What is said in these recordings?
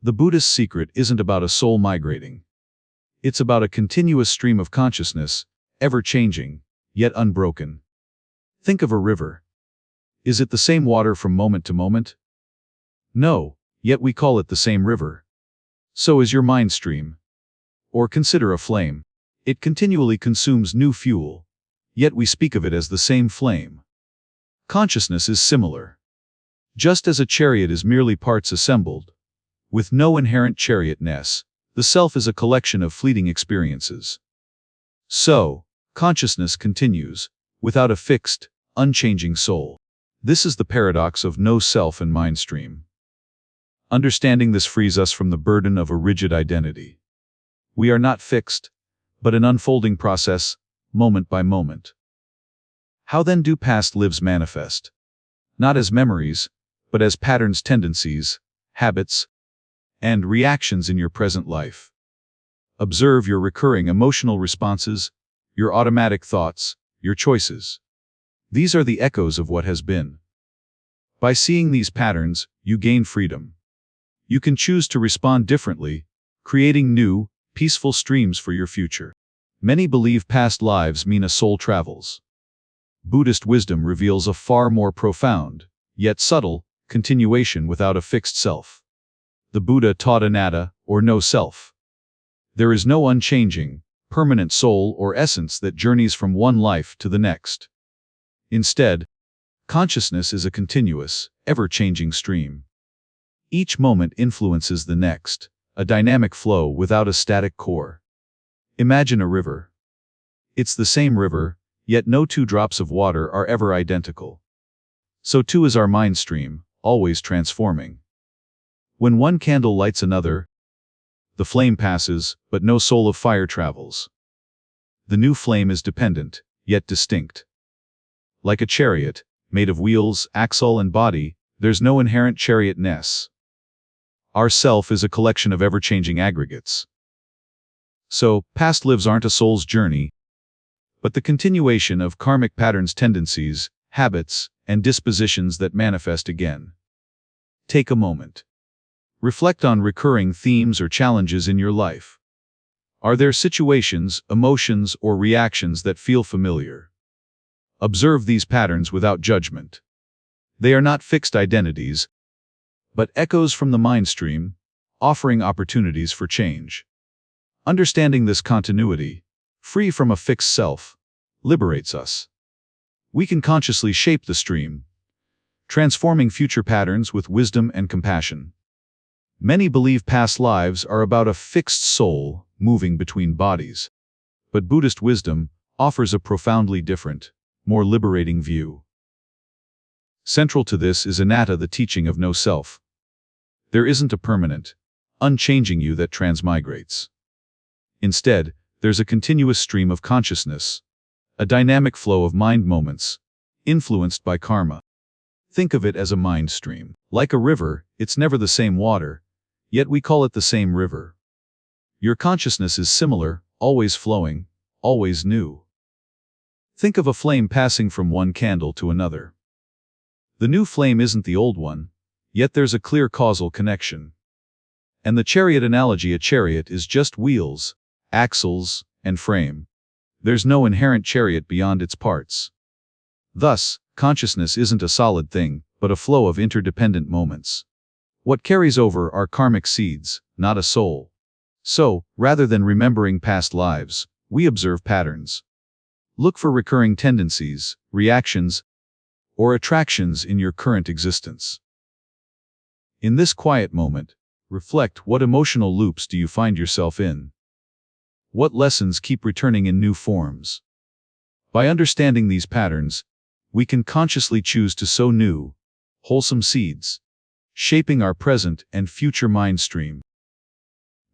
The Buddhist secret isn't about a soul migrating. It's about a continuous stream of consciousness, ever-changing, yet unbroken. Think of a river. Is it the same water from moment to moment? No, yet we call it the same river. So is your mind stream. Or consider a flame. It continually consumes new fuel, yet we speak of it as the same flame. Consciousness is similar. Just as a chariot is merely parts assembled, with no inherent chariotness, the self is a collection of fleeting experiences. So, consciousness continues, without a fixed, unchanging soul. This is the paradox of no self and mind stream. Understanding this frees us from the burden of a rigid identity. We are not fixed, but an unfolding process, moment by moment. How then do past lives manifest? Not as memories, but as patterns, tendencies, habits, and reactions in your present life. Observe your recurring emotional responses, your automatic thoughts, your choices. These are the echoes of what has been. By seeing these patterns, you gain freedom. You can choose to respond differently, creating new, peaceful streams for your future. Many believe past lives mean a soul travels. Buddhist wisdom reveals a far more profound, yet subtle, continuation without a fixed self. The Buddha taught anatta, or no self. There is no unchanging, permanent soul or essence that journeys from one life to the next. Instead, consciousness is a continuous, ever-changing stream. Each moment influences the next, a dynamic flow without a static core. Imagine a river. It's the same river, yet no two drops of water are ever identical. So too is our mind stream, always transforming. When one candle lights another, the flame passes, but no soul of fire travels. The new flame is dependent, yet distinct. Like a chariot, made of wheels, axle and body, there's no inherent chariotness. Our self is a collection of ever-changing aggregates. So, past lives aren't a soul's journey, but the continuation of karmic patterns, tendencies, habits, and dispositions that manifest again. Take a moment. Reflect on recurring themes or challenges in your life. Are there situations, emotions, or reactions that feel familiar? Observe these patterns without judgment. They are not fixed identities, but echoes from the mind stream, offering opportunities for change. Understanding this continuity, free from a fixed self, liberates us. We can consciously shape the stream, transforming future patterns with wisdom and compassion. Many believe past lives are about a fixed soul moving between bodies. But Buddhist wisdom offers a profoundly different, more liberating view. Central to this is Anatta, the teaching of no self. There isn't a permanent, unchanging you that transmigrates. Instead, there's a continuous stream of consciousness, a dynamic flow of mind moments, influenced by karma. Think of it as a mind stream. Like a river, it's never the same water, yet we call it the same river. Your consciousness is similar, always flowing, always new. Think of a flame passing from one candle to another. The new flame isn't the old one, yet there's a clear causal connection. And the chariot analogy, a chariot is just wheels, axles, and frame. There's no inherent chariot beyond its parts. Thus, consciousness isn't a solid thing, but a flow of interdependent moments. What carries over are karmic seeds, not a soul. So, rather than remembering past lives, we observe patterns. Look for recurring tendencies, reactions, or attractions in your current existence. In this quiet moment, reflect: what emotional loops do you find yourself in? What lessons keep returning in new forms? By understanding these patterns, we can consciously choose to sow new, wholesome seeds, shaping our present and future mind stream.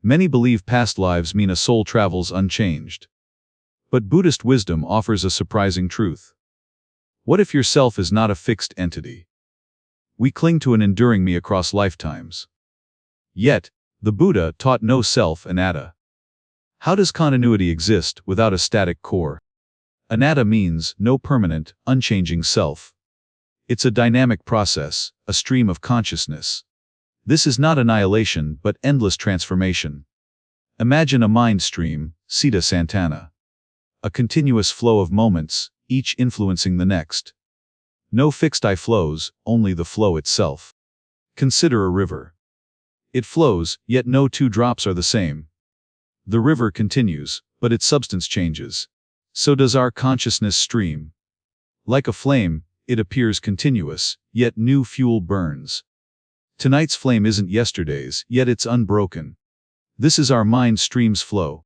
Many believe past lives mean a soul travels unchanged. But Buddhist wisdom offers a surprising truth. What if your self is not a fixed entity? We cling to an enduring me across lifetimes. Yet, the Buddha taught no self, anatta. How does continuity exist without a static core? Anatta means no permanent, unchanging self. It's a dynamic process, a stream of consciousness. This is not annihilation but endless transformation. Imagine a mind stream, Citta-santana. A continuous flow of moments, each influencing the next. No fixed eye flows, only the flow itself. Consider a river. It flows, yet no two drops are the same. The river continues, but its substance changes. So does our consciousness stream. Like a flame, it appears continuous, yet new fuel burns. Tonight's flame isn't yesterday's, yet it's unbroken. This is our mind stream's flow.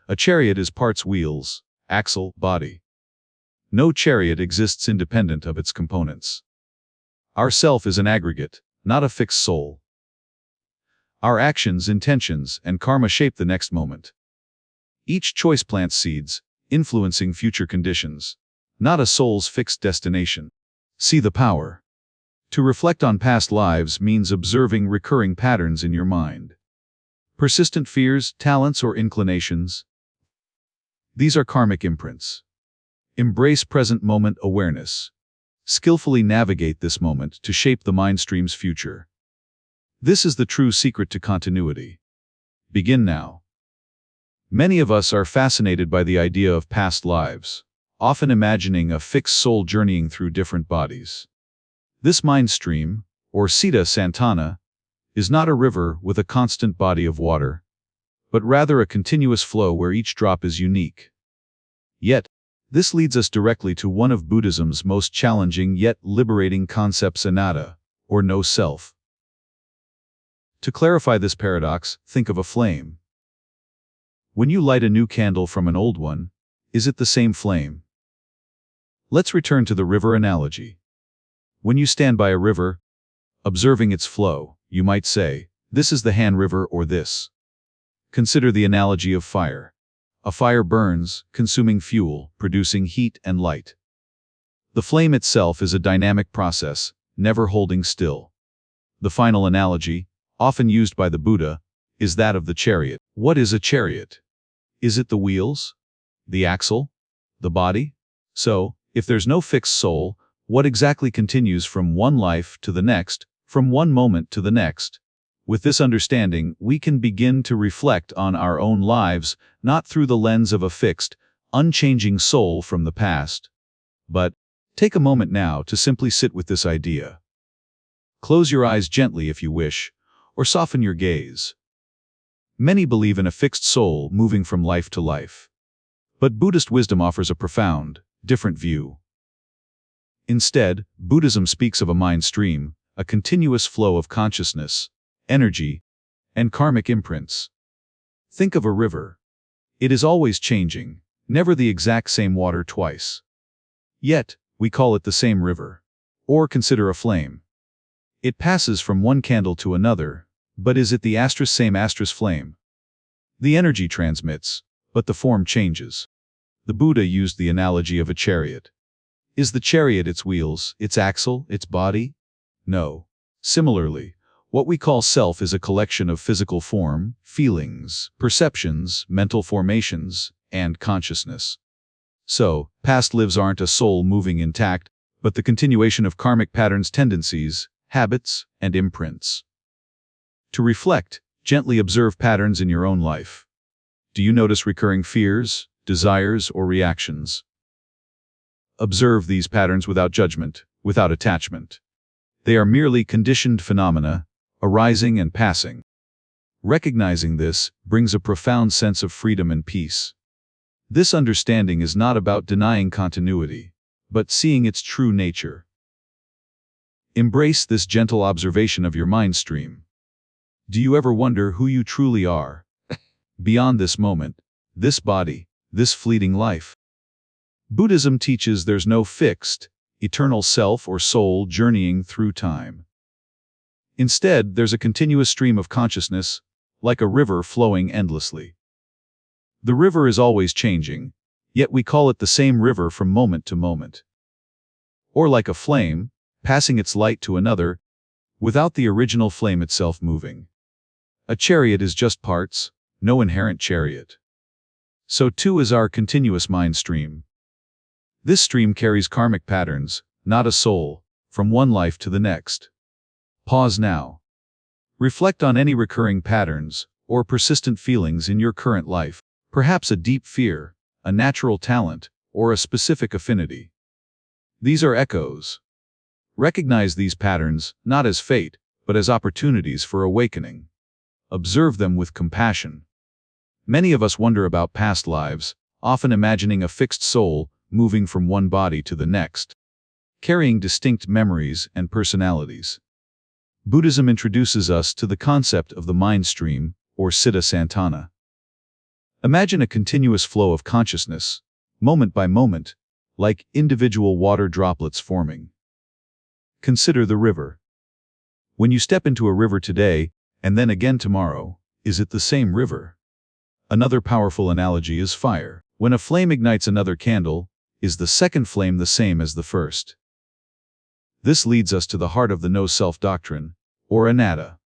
A chariot is parts wheels, axle, body. No chariot exists independent of its components. Our self is an aggregate, not a fixed soul. Our actions, intentions, and karma shape the next moment. Each choice plants seeds, influencing future conditions, not a soul's fixed destination. See the power. To reflect on past lives means observing recurring patterns in your mind. Persistent fears, talents, or inclinations. These are karmic imprints. Embrace present moment awareness. Skillfully navigate this moment to shape the mind stream's future. This is the true secret to continuity. Begin now. Many of us are fascinated by the idea of past lives, often imagining a fixed soul journeying through different bodies. This mind stream, or Citta-santana, is not a river with a constant body of water, but rather a continuous flow where each drop is unique. Yet, this leads us directly to one of Buddhism's most challenging yet liberating concepts, Anatta, or no self. To clarify this paradox, think of a flame. When you light a new candle from an old one, is it the same flame? Let's return to the river analogy. When you stand by a river, observing its flow, you might say, this is the Han River or this. Consider the analogy of fire. A fire burns, consuming fuel, producing heat and light. The flame itself is a dynamic process, never holding still. The final analogy, often used by the Buddha, is that of the chariot. What is a chariot? Is it the wheels? The axle? The body? So, if there's no fixed soul, what exactly continues from one life to the next, from one moment to the next? With this understanding, we can begin to reflect on our own lives, not through the lens of a fixed, unchanging soul from the past. But, take a moment now to simply sit with this idea. Close your eyes gently if you wish, or soften your gaze. Many believe in a fixed soul moving from life to life. But Buddhist wisdom offers a profound, different view. Instead, Buddhism speaks of a mind stream, a continuous flow of consciousness, energy, and karmic imprints. Think of a river. It is always changing, never the exact same water twice. Yet, we call it the same river. Or consider a flame. It passes from one candle to another, but is it the same flame? The energy transmits, but the form changes. The Buddha used the analogy of a chariot. Is the chariot its wheels, its axle, its body? No. Similarly, what we call self is a collection of physical form, feelings, perceptions, mental formations, and consciousness. So, past lives aren't a soul moving intact, but the continuation of karmic patterns, tendencies, habits, and imprints. To reflect, gently observe patterns in your own life. Do you notice recurring fears, desires, or reactions? Observe these patterns without judgment, without attachment. They are merely conditioned phenomena, arising and passing. Recognizing this brings a profound sense of freedom and peace. This understanding is not about denying continuity, but seeing its true nature. Embrace this gentle observation of your mind stream. Do you ever wonder who you truly are? Beyond this moment, this body, this fleeting life. Buddhism teaches there's no fixed, eternal self or soul journeying through time. Instead, there's a continuous stream of consciousness, like a river flowing endlessly. The river is always changing, yet we call it the same river from moment to moment. Or like a flame, passing its light to another, without the original flame itself moving. A chariot is just parts, no inherent chariot. So too is our continuous mind stream. This stream carries karmic patterns, not a soul, from one life to the next. Pause now. Reflect on any recurring patterns or persistent feelings in your current life, perhaps a deep fear, a natural talent, or a specific affinity. These are echoes. Recognize these patterns not as fate, but as opportunities for awakening. Observe them with compassion. Many of us wonder about past lives, often imagining a fixed soul moving from one body to the next, carrying distinct memories and personalities. Buddhism introduces us to the concept of the mind stream, or Citta-santana. Imagine a continuous flow of consciousness, moment by moment, like individual water droplets forming. Consider the river. When you step into a river today, and then again tomorrow, is it the same river? Another powerful analogy is fire. When a flame ignites another candle, is the second flame the same as the first? This leads us to the heart of the no-self doctrine, or Anatta.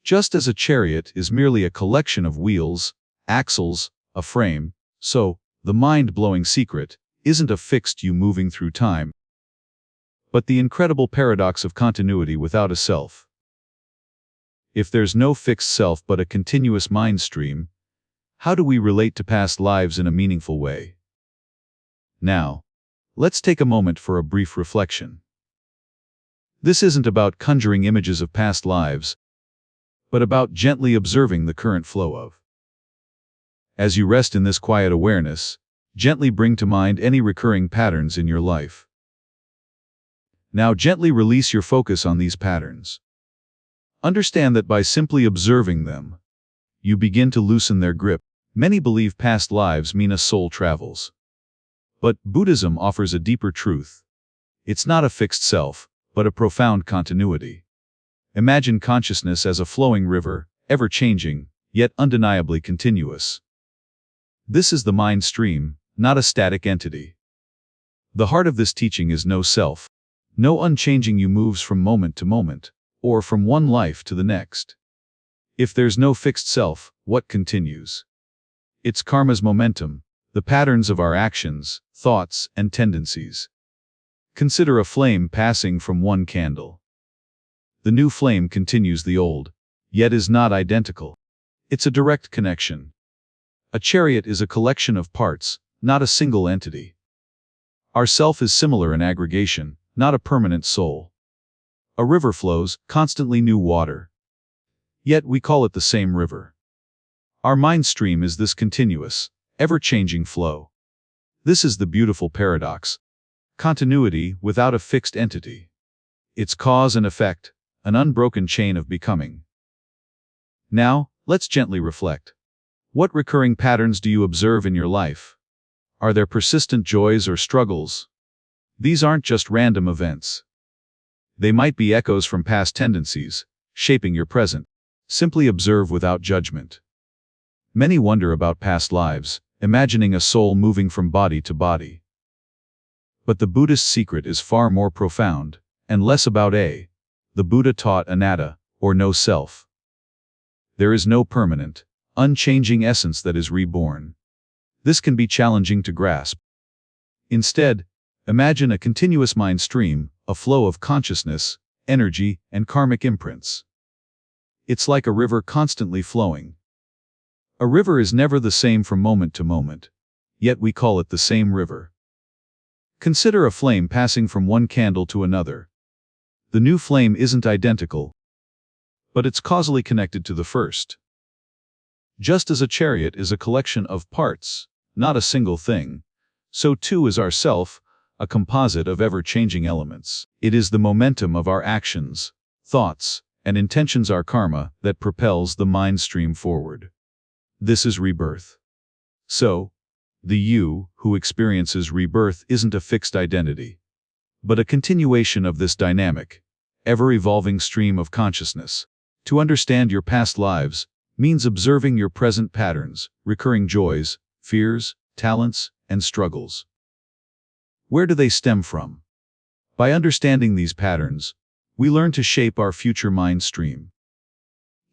Just as a chariot is merely a collection of wheels, axles, a frame, so the mind-blowing secret isn't a fixed you moving through time, but the incredible paradox of continuity without a self. If there's no fixed self but a continuous mind stream, how do we relate to past lives in a meaningful way? Now, let's take a moment for a brief reflection. This isn't about conjuring images of past lives, but about gently observing the current flow of. As you rest in this quiet awareness, gently bring to mind any recurring patterns in your life. Now gently release your focus on these patterns. Understand that by simply observing them, you begin to loosen their grip. Many believe past lives mean a soul travels. But Buddhism offers a deeper truth. It's not a fixed self, but a profound continuity. Imagine consciousness as a flowing river, ever-changing, yet undeniably continuous. This is the mind stream, not a static entity. The heart of this teaching is no self. No unchanging you moves from moment to moment, or from one life to the next. If there's no fixed self, what continues? It's karma's momentum, the patterns of our actions, thoughts, and tendencies. Consider a flame passing from one candle. The new flame continues the old, yet is not identical. It's a direct connection. A chariot is a collection of parts, not a single entity. Our self is similar in aggregation, not a permanent soul. A river flows, constantly new water. Yet we call it the same river. Our mind stream is this continuous, ever-changing flow. This is the beautiful paradox. Continuity without a fixed entity. It's cause and effect, an unbroken chain of becoming. Now, let's gently reflect. What recurring patterns do you observe in your life? Are there persistent joys or struggles? These aren't just random events. They might be echoes from past tendencies, shaping your present. Simply observe without judgment. Many wonder about past lives, imagining a soul moving from body to body. But the Buddhist secret is far more profound, and less about the Buddha taught Anatta, or no self. There is no permanent, unchanging essence that is reborn. This can be challenging to grasp. Instead, imagine a continuous mind stream, a flow of consciousness, energy, and karmic imprints. It's like a river constantly flowing. A river is never the same from moment to moment, yet we call it the same river. Consider a flame passing from one candle to another. The new flame isn't identical, but it's causally connected to the first. Just as a chariot is a collection of parts, not a single thing, so too is our self, a composite of ever-changing elements. It is the momentum of our actions, thoughts, and intentions, our karma, that propels the mind stream forward. This is rebirth. So, the you who experiences rebirth isn't a fixed identity, but a continuation of this dynamic, ever-evolving stream of consciousness. To understand your past lives means observing your present patterns, recurring joys, fears, talents, and struggles. Where do they stem from? By understanding these patterns, we learn to shape our future mind stream.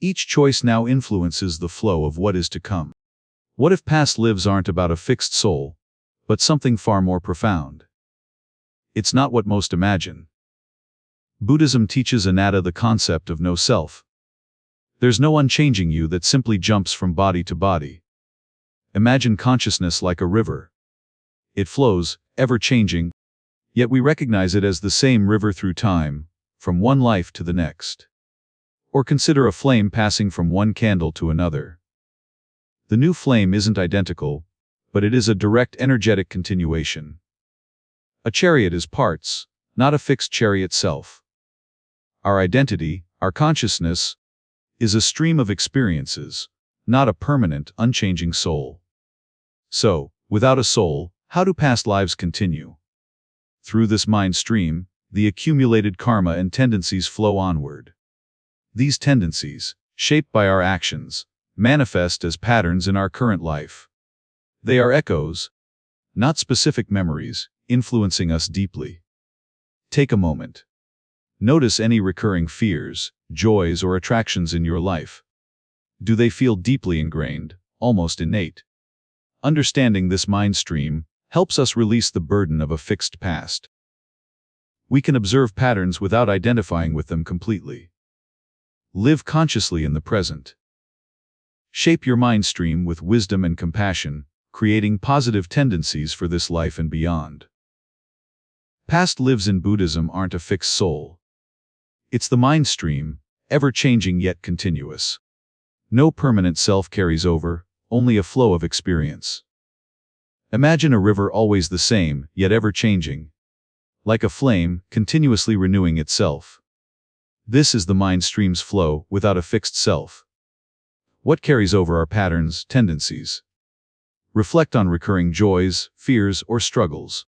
Each choice now influences the flow of what is to come. What if past lives aren't about a fixed soul, but something far more profound? It's not what most imagine. Buddhism teaches Anatta the concept of no self. There's no unchanging you that simply jumps from body to body. Imagine consciousness like a river. It flows, ever-changing, yet we recognize it as the same river through time, from one life to the next. Or consider a flame passing from one candle to another. The new flame isn't identical, but it is a direct energetic continuation. A chariot is parts, not a fixed chariot self. Our identity, our consciousness, is a stream of experiences, not a permanent, unchanging soul. So, without a soul, how do past lives continue? Through this mind stream, the accumulated karma and tendencies flow onward. These tendencies, shaped by our actions, manifest as patterns in our current life. They are echoes, not specific memories, influencing us deeply. Take a moment. Notice any recurring fears, joys, or attractions in your life. Do they feel deeply ingrained, almost innate? Understanding this mind stream helps us release the burden of a fixed past. We can observe patterns without identifying with them completely. Live consciously in the present. Shape your mind stream with wisdom and compassion, creating positive tendencies for this life and beyond. Past lives in Buddhism aren't a fixed soul. It's the mind stream, ever-changing yet continuous. No permanent self carries over, only a flow of experience. Imagine a river always the same, yet ever-changing. Like a flame, continuously renewing itself. This is the mind stream's flow, without a fixed self. What carries over are patterns, tendencies. Reflect on recurring joys, fears, or struggles.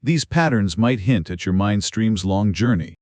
These patterns might hint at your mind stream's long journey.